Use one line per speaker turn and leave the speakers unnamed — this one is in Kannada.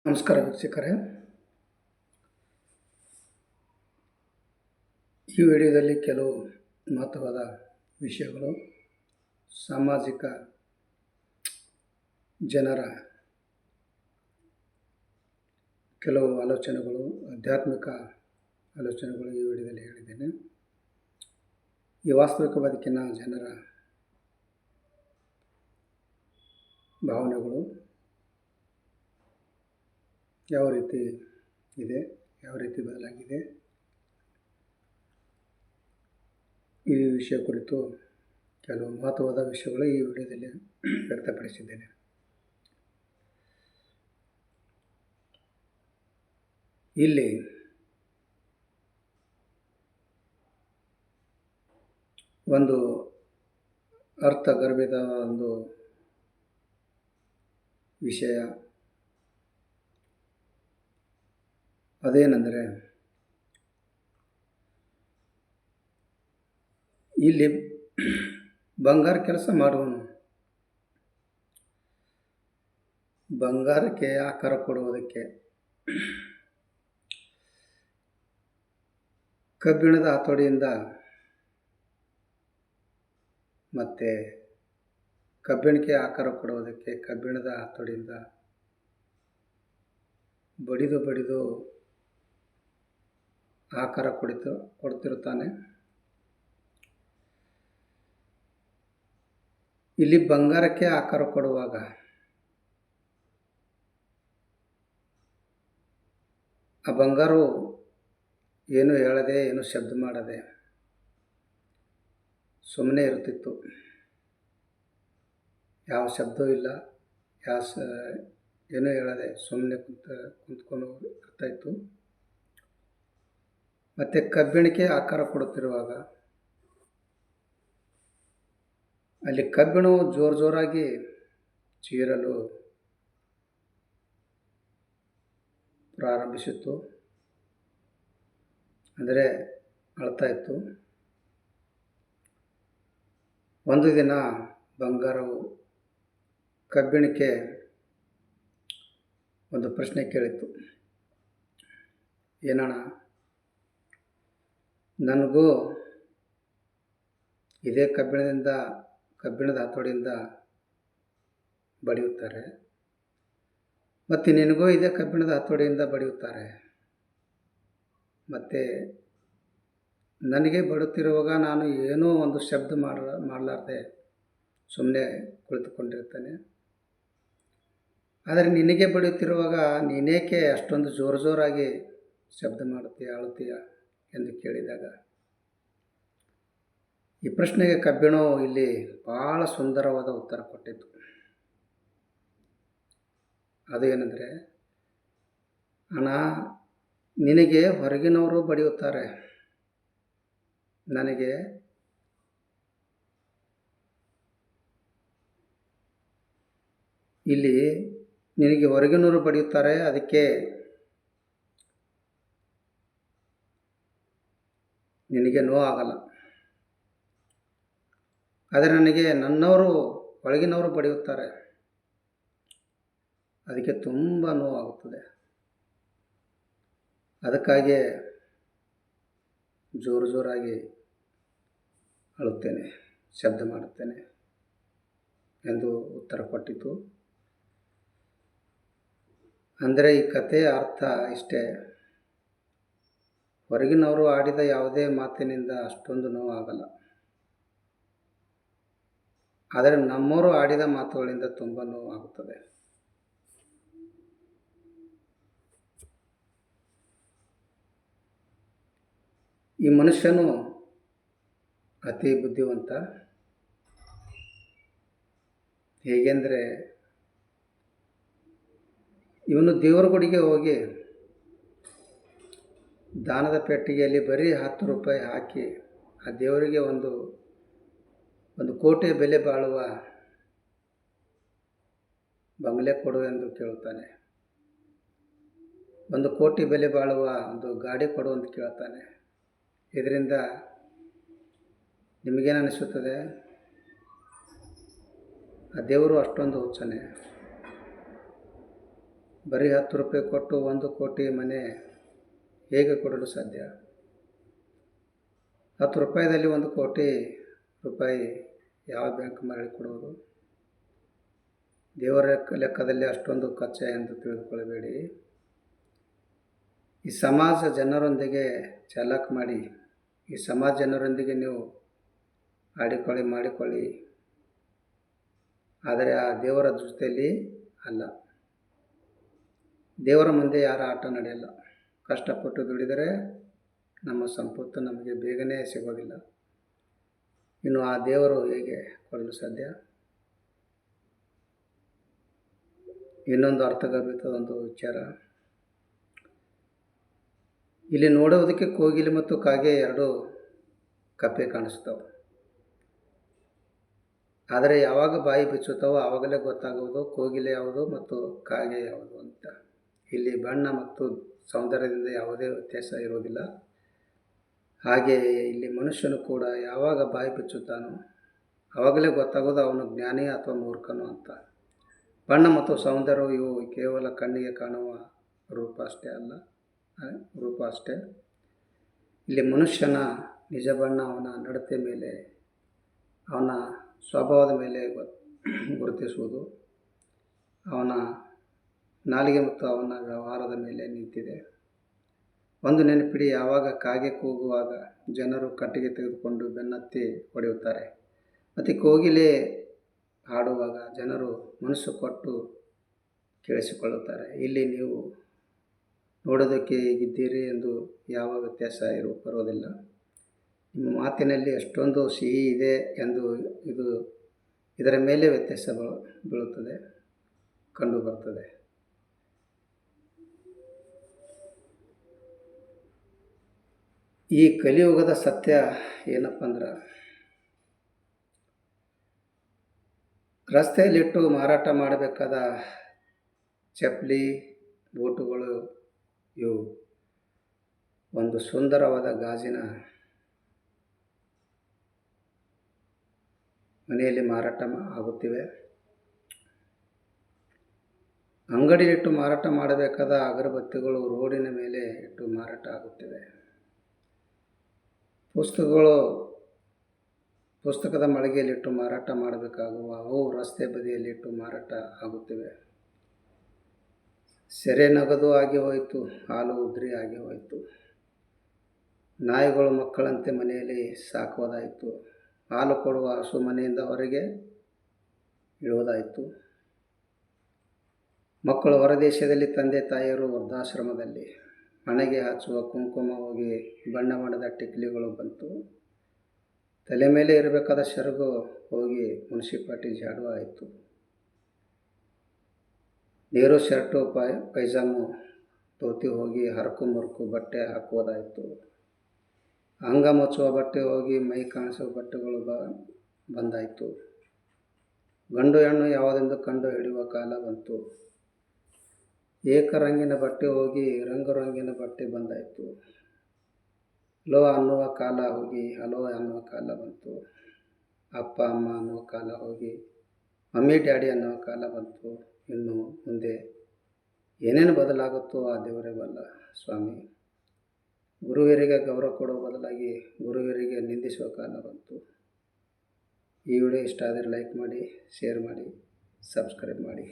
ನಮಸ್ಕಾರ ವೀಕ್ಷಕರೇ. ಈ ವಿಡಿಯೋದಲ್ಲಿ ಕೆಲವು ಮಹತ್ವದ ವಿಷಯಗಳು, ಸಾಮಾಜಿಕ ಜನರ ಕೆಲವು ಆಲೋಚನೆಗಳು, ಆಧ್ಯಾತ್ಮಿಕ ಆಲೋಚನೆಗಳು ಈ ವಿಡಿಯೋದಲ್ಲಿ ಹೇಳಿದ್ದೇನೆ. ಈ ವಾಸ್ತವಿಕ ಬದುಕಿನ ಜನರ ಭಾವನೆಗಳು ಯಾವ ರೀತಿ ಇದೆ, ಯಾವ ರೀತಿ ಬದಲಾಗಿದೆ, ಈ ವಿಷಯ ಕುರಿತು ಕೆಲವು ಮಹತ್ವದ ವಿಷಯಗಳು ಈ ವಿಡಿಯೋದಲ್ಲಿ ವ್ಯಕ್ತಪಡಿಸಿದ್ದೇನೆ. ಇಲ್ಲಿ ಒಂದು ಅರ್ಥಗರ್ಭಿತ ಒಂದು ವಿಷಯ, ಅದೇನೆಂದರೆ ಇಲ್ಲಿ ಬಂಗಾರ ಕೆಲಸ ಮಾಡುವನು ಬಂಗಾರಕ್ಕೆ ಆಕಾರ ಕೊಡುವುದಕ್ಕೆ ಕಬ್ಬಿಣದ ಹತೋಡಿಯಿಂದ ಮತ್ತು ಕಬ್ಬಿಣಕ್ಕೆ ಆಕಾರ ಕೊಡುವುದಕ್ಕೆ ಕಬ್ಬಿಣದ ಹತೋಡಿಯಿಂದ ಬಡಿದು ಆಕಾರ ಕೊಡ್ತಿರುತ್ತಾನೆ. ಇಲ್ಲಿ ಬಂಗಾರಕ್ಕೆ ಆಕಾರ ಕೊಡುವಾಗ ಆ ಬಂಗಾರವು ಏನು ಹೇಳದೆ, ಏನು ಶಬ್ದ ಮಾಡದೆ ಸುಮ್ಮನೆ ಇರುತ್ತಿತ್ತು. ಯಾವ ಶಬ್ದವೂ ಇಲ್ಲ, ಏನೂ ಹೇಳದೆ ಸುಮ್ಮನೆ ಕುಂತ್ಕೊಂಡು ಇರ್ತಾಯಿತ್ತು. ಮತ್ತು ಕಬ್ಬಿಣಕ್ಕೆ ಆಕಾರ ಕೊಡುತ್ತಿರುವಾಗ ಅಲ್ಲಿ ಕಬ್ಬಿಣವು ಜೋರಾಗಿ ಚೀರಲು ಪ್ರಾರಂಭಿಸಿತು, ಅಂದರೆ ಅಳ್ತಾಯಿತ್ತು. ಒಂದು ದಿನ ಬಂಗಾರವು ಕಬ್ಬಿಣಕ್ಕೆ ಒಂದು ಪ್ರಶ್ನೆ ಕೇಳಿತು, ಏನಣ್ಣ, ನನಗೂ ಇದೇ ಕಬ್ಬಿಣದ ಹತೋಡಿಯಿಂದ ಬಡಿಯುತ್ತಾರೆ, ಮತ್ತು ನಿನಗೂ ಇದೇ ಕಬ್ಬಿಣದ ಹತೋಡಿಯಿಂದ ಬಡಿಯುತ್ತಾರೆ, ಮತ್ತು ನನಗೆ ಬಡುತ್ತಿರುವಾಗ ನಾನು ಏನೋ ಒಂದು ಶಬ್ದ ಮಾಡಲಾರ್ದೆ ಸುಮ್ಮನೆ ಕುಳಿತುಕೊಂಡಿರ್ತೇನೆ. ಆದರೆ ನಿನಗೆ ಬಡಿಯುತ್ತಿರುವಾಗ ನೀನೇಕೆ ಅಷ್ಟೊಂದು ಜೋರಾಗಿ ಶಬ್ದ ಮಾಡುತ್ತೀಯ, ಅಳುತ್ತೀಯ ಎಂದು ಕೇಳಿದಾಗ ಈ ಪ್ರಶ್ನೆಗೆ ಕಬ್ಬಿಣವು ಇಲ್ಲಿ ಭಾಳ ಸುಂದರವಾದ ಉತ್ತರ ಕೊಟ್ಟಿತು. ಅದು ಏನೆಂದರೆ, ಅಣ್ಣ, ನಿನಗೆ ಹೊರಗಿನವರು ಬಡಿಯುತ್ತಾರೆ, ನನಗೆ ಇಲ್ಲಿ ನಿನಗೆ ಹೊರಗಿನವರು ಬಡಿಯುತ್ತಾರೆ, ಅದಕ್ಕೆ ನಿನಗೆ ನೋವಾಗಲ್ಲ. ಆದರೆ ನನಗೆ ನನ್ನವರು ಒಳಗಿನವರು ಬಡಿಯುತ್ತಾರೆ, ಅದಕ್ಕೆ ತುಂಬ ನೋವಾಗುತ್ತದೆ. ಅದಕ್ಕಾಗಿಯೇ ಜೋರಾಗಿ ಅಳುತ್ತೇನೆ, ಶಬ್ದ ಮಾಡುತ್ತೇನೆ ಎಂದು ಉತ್ತರ ಕೊಟ್ಟಿತು. ಅಂದರೆ ಈ ಕಥೆಯ ಅರ್ಥ ಇಷ್ಟೇ, ಹೊರಗಿನವರು ಆಡಿದ ಯಾವುದೇ ಮಾತಿನಿಂದ ಅಷ್ಟೊಂದು ನೋವಾಗಲ್ಲ, ಆದರೆ ನಮ್ಮವರು ಆಡಿದ ಮಾತುಗಳಿಂದ ತುಂಬ ನೋವಾಗುತ್ತದೆ. ಈ ಮನುಷ್ಯನು ಅತಿ ಬುದ್ಧಿವಂತ. ಹೇಗೆಂದರೆ, ಇವನು ದೇವರ ಗುಡಿಗೆ ಹೋಗಿ ದಾನದ ಪೆಟ್ಟಿಗೆಯಲ್ಲಿ ಬರೀ 10 ರೂಪಾಯಿ ಹಾಕಿ ಆ ದೇವರಿಗೆ ಒಂದು ಕೋಟಿ ಬೆಲೆ ಬಾಳುವ ಬಂಗಲೆ ಕೊಡು ಎಂದು ಕೇಳುತ್ತಾನೆ, 1 ಕೋಟಿ ಬೆಲೆ ಬಾಳುವ ಒಂದು ಗಾಡಿ ಕೊಡು ಅಂತ ಕೇಳುತ್ತಾನೆ. ಇದರಿಂದ ನಿಮಗೇನು ಅನಿಸುತ್ತದೆ? ಆ ದೇವರು ಅಷ್ಟೊಂದು ಹುಚ್ಚನೆ? ಬರೀ 10 ರೂಪಾಯಿ ಕೊಟ್ಟು 1 ಕೋಟಿ ಮನೆ ಹೇಗೆ ಕೊಡಲು ಸಾಧ್ಯ? 10 ರೂಪಾಯಿದಲ್ಲಿ 1 ಕೋಟಿ ರೂಪಾಯಿ ಯಾವ ಬ್ಯಾಂಕ್ ಮಾಡಿ ಕೊಡುವುದು? ದೇವರ ಲೆಕ್ಕದಲ್ಲಿ ಅಷ್ಟೊಂದು ಕಚ್ಚ ಎಂದು ತಿಳಿದುಕೊಳ್ಳಬೇಡಿ. ಈ ಸಮಾಜ ಜನರೊಂದಿಗೆ ಚಾಲಾಕ್ ಮಾಡಿ, ಈ ಸಮಾಜ ಜನರೊಂದಿಗೆ ನೀವು ಮಾಡಿಕೊಳ್ಳಿ, ಆದರೆ ಆ ದೇವರ ಜೊತೆಯಲ್ಲಿ ಅಲ್ಲ. ದೇವರ ಮುಂದೆ ಯಾರ ಆಟ ನಡೆಯಲ್ಲ. ಕಷ್ಟಪಟ್ಟು ದುಡಿದರೆ ನಮ್ಮ ಸಂಪತ್ತು ನಮಗೆ ಬೇಗನೆ ಸಿಗೋದಿಲ್ಲ. ಇನ್ನು ಆ ದೇವರು ಹೇಗೆ ಕೊಡಲು ಸಾಧ್ಯ? ಇನ್ನೊಂದು ಅರ್ಥಗರ್ಭಿತದೊಂದು ವಿಚಾರ. ಇಲ್ಲಿ ನೋಡುವುದಕ್ಕೆ ಕೋಗಿಲೆ ಮತ್ತು ಕಾಗೆ 2 ಕಪ್ಪೆ ಕಾಣಿಸ್ತವೆ. ಆದರೆ ಯಾವಾಗ ಬಾಯಿ ಬಿಚ್ಚುತ್ತಾವೋ ಆವಾಗಲೇ ಗೊತ್ತಾಗುವುದು ಕೋಗಿಲೆ ಯಾವುದು ಮತ್ತು ಕಾಗೆ ಯಾವುದು ಅಂತ. ಇಲ್ಲಿ ಬಣ್ಣ ಮತ್ತು ಸೌಂದರ್ಯದಿಂದ ಯಾವುದೇ ವ್ಯತ್ಯಾಸ ಇರುವುದಿಲ್ಲ. ಹಾಗೆಯೇ ಇಲ್ಲಿ ಮನುಷ್ಯನು ಕೂಡ ಯಾವಾಗ ಬಾಯಿ ಬಿಚ್ಚುತ್ತಾನೋ ಆವಾಗಲೇ ಗೊತ್ತಾಗೋದು ಅವನು ಜ್ಞಾನಿ ಅಥವಾ ಮೂರ್ಖನು ಅಂತ. ಬಣ್ಣ ಮತ್ತು ಸೌಂದರ್ಯವು ಇವು ಕೇವಲ ಕಣ್ಣಿಗೆ ಕಾಣುವ ರೂಪ ಅಷ್ಟೇ. ಇಲ್ಲಿ ಮನುಷ್ಯನ ನಿಜ ಬಣ್ಣ ಅವನ ನಡತೆ ಮೇಲೆ, ಅವನ ಸ್ವಭಾವದ ಮೇಲೆ ಗುರುತಿಸುವುದು. ಅವನ ನಾಲಿಗೆ ಮತ್ತು ಅವನ ವ್ಯವಹಾರದ ಮೇಲೆ ನಿಂತಿದೆ. ಒಂದು ನೆನಪಿಡಿ, ಯಾವಾಗ ಕಾಗೆ ಕೂಗುವಾಗ ಜನರು ಕಟ್ಟಿಗೆ ತೆಗೆದುಕೊಂಡು ಬೆನ್ನತ್ತಿ ಹೊಡೆಯುತ್ತಾರೆ, ಮತ್ತು ಕೋಗಿಲೆ ಹಾಡುವಾಗ ಜನರು ಮನಸ್ಸು ಕೊಟ್ಟು ಕೇಳಿಸಿಕೊಳ್ಳುತ್ತಾರೆ. ಇಲ್ಲಿ ನೀವು ನೋಡೋದಕ್ಕೆ ಹೇಗಿದ್ದೀರಿ ಎಂದು ಯಾವ ವ್ಯತ್ಯಾಸ ಬರೋದಿಲ್ಲ. ನಿಮ್ಮ ಮಾತಿನಲ್ಲಿ ಎಷ್ಟೊಂದು ಸಿಹಿ ಇದೆ ಎಂದು ಇದರ ಮೇಲೆ ವ್ಯತ್ಯಾಸ ಕಂಡುಬರ್ತದೆ. ಈ ಕಲಿಯುಗದ ಸತ್ಯ ಏನಪ್ಪ ಅಂದ್ರೆ, ರಸ್ತೆಯಲ್ಲಿಟ್ಟು ಮಾರಾಟ ಮಾಡಬೇಕಾದ ಚಪ್ಪಲಿ, ಬೂಟುಗಳು ಇವು ಒಂದು ಸುಂದರವಾದ ಗಾಜಿನ ಮನೆಯಲ್ಲಿ ಮಾರಾಟ ಆಗುತ್ತಿವೆ. ಅಂಗಡಿಯಿಟ್ಟು ಮಾರಾಟ ಮಾಡಬೇಕಾದ ಅಗರಬತ್ತಿಗಳು ರೋಡಿನ ಮೇಲೆ ಇಟ್ಟು ಮಾರಾಟ ಆಗುತ್ತಿವೆ. ಪುಸ್ತಕದ ಮಳಿಗೆಯಲ್ಲಿಟ್ಟು ಮಾರಾಟ ಮಾಡಬೇಕಾಗುವ ಅವು ರಸ್ತೆ ಬದಿಯಲ್ಲಿಟ್ಟು ಮಾರಾಟ ಆಗುತ್ತಿವೆ. ಸೆರೆ ನಗದು ಆಗಿ ಹೋಯಿತು, ಹಾಲು ಉದ್ರಿ ಆಗಿ ಹೋಯಿತು. ನಾಯಿಗಳು ಮಕ್ಕಳಂತೆ ಮನೆಯಲ್ಲಿ ಸಾಕುವುದಾಯಿತು. ಹಾಲು ಕೊಡುವ ಹಸು ಮನೆಯಿಂದ ಹೊರಗೆ ಇಳುವುದಾಯಿತು. ಮಕ್ಕಳು ಹೊರದೇಶದಲ್ಲಿ, ತಂದೆ ತಾಯಿಯರು ವೃದ್ಧಾಶ್ರಮದಲ್ಲಿ. ಹಣೆಗೆ ಹಚ್ಚುವ ಕುಂಕುಮ ಹೋಗಿ ಬಣ್ಣ ಬಣ್ಣದ ಟಿಕ್ಲಿಗಳು ಬಂತು. ತಲೆ ಮೇಲೆ ಇರಬೇಕಾದ ಸೆರಗು ಹೋಗಿ ಮುನ್ಸಿಪಾಲ್ಟಿ ಜಾಡು ಆಯಿತು. ನೇರು ಶರ್ಟು ಪೈಜಾಮು ಧೋತಿ ಹೋಗಿ ಹರಕು ಮುರುಕು ಬಟ್ಟೆ ಹಾಕುವುದಾಯಿತು. ಅಂಗ ಮುಚ್ಚುವ ಬಟ್ಟೆ ಹೋಗಿ ಮೈ ಕಾಣಿಸುವ ಬಟ್ಟೆಗಳು ಬಂದಾಯಿತು. ಗಂಡು ಹೆಣ್ಣು ಯಾವುದೆಂದು ಕಂಡು ಹಿಡಿಯುವ ಕಾಲ ಬಂತು. ಏಕರಂಗಿನ ಬಟ್ಟೆ ಹೋಗಿ ರಂಗಿನ ಬಟ್ಟೆ ಬಂದಾಯಿತು. ಲೋ ಅನ್ನುವ ಕಾಲ ಹೋಗಿ ಹಲೋ ಅನ್ನುವ ಕಾಲ ಬಂತು. ಅಪ್ಪ ಅಮ್ಮ ಅನ್ನುವ ಕಾಲ ಹೋಗಿ ಮಮ್ಮಿ ಡ್ಯಾಡಿ ಅನ್ನುವ ಕಾಲ ಬಂತು. ಇನ್ನು ಮುಂದೆ ಏನೇನು ಬದಲಾಗುತ್ತೋ ಆ ದೇವರೇ ಬಲ್ಲ ಸ್ವಾಮಿ. ಗುರುವಿರಿಗೆ ಗೌರವ ಕೊಡುವ ಬದಲಾಗಿ ಗುರುವಿರಿಗೆ ನಿಂದಿಸುವ ಕಾಲ ಬಂತು. ಈ ವಿಡಿಯೋ ಇಷ್ಟ ಆದರೆ ಲೈಕ್ ಮಾಡಿ, ಶೇರ್ ಮಾಡಿ, ಸಬ್ಸ್ಕ್ರೈಬ್ ಮಾಡಿ.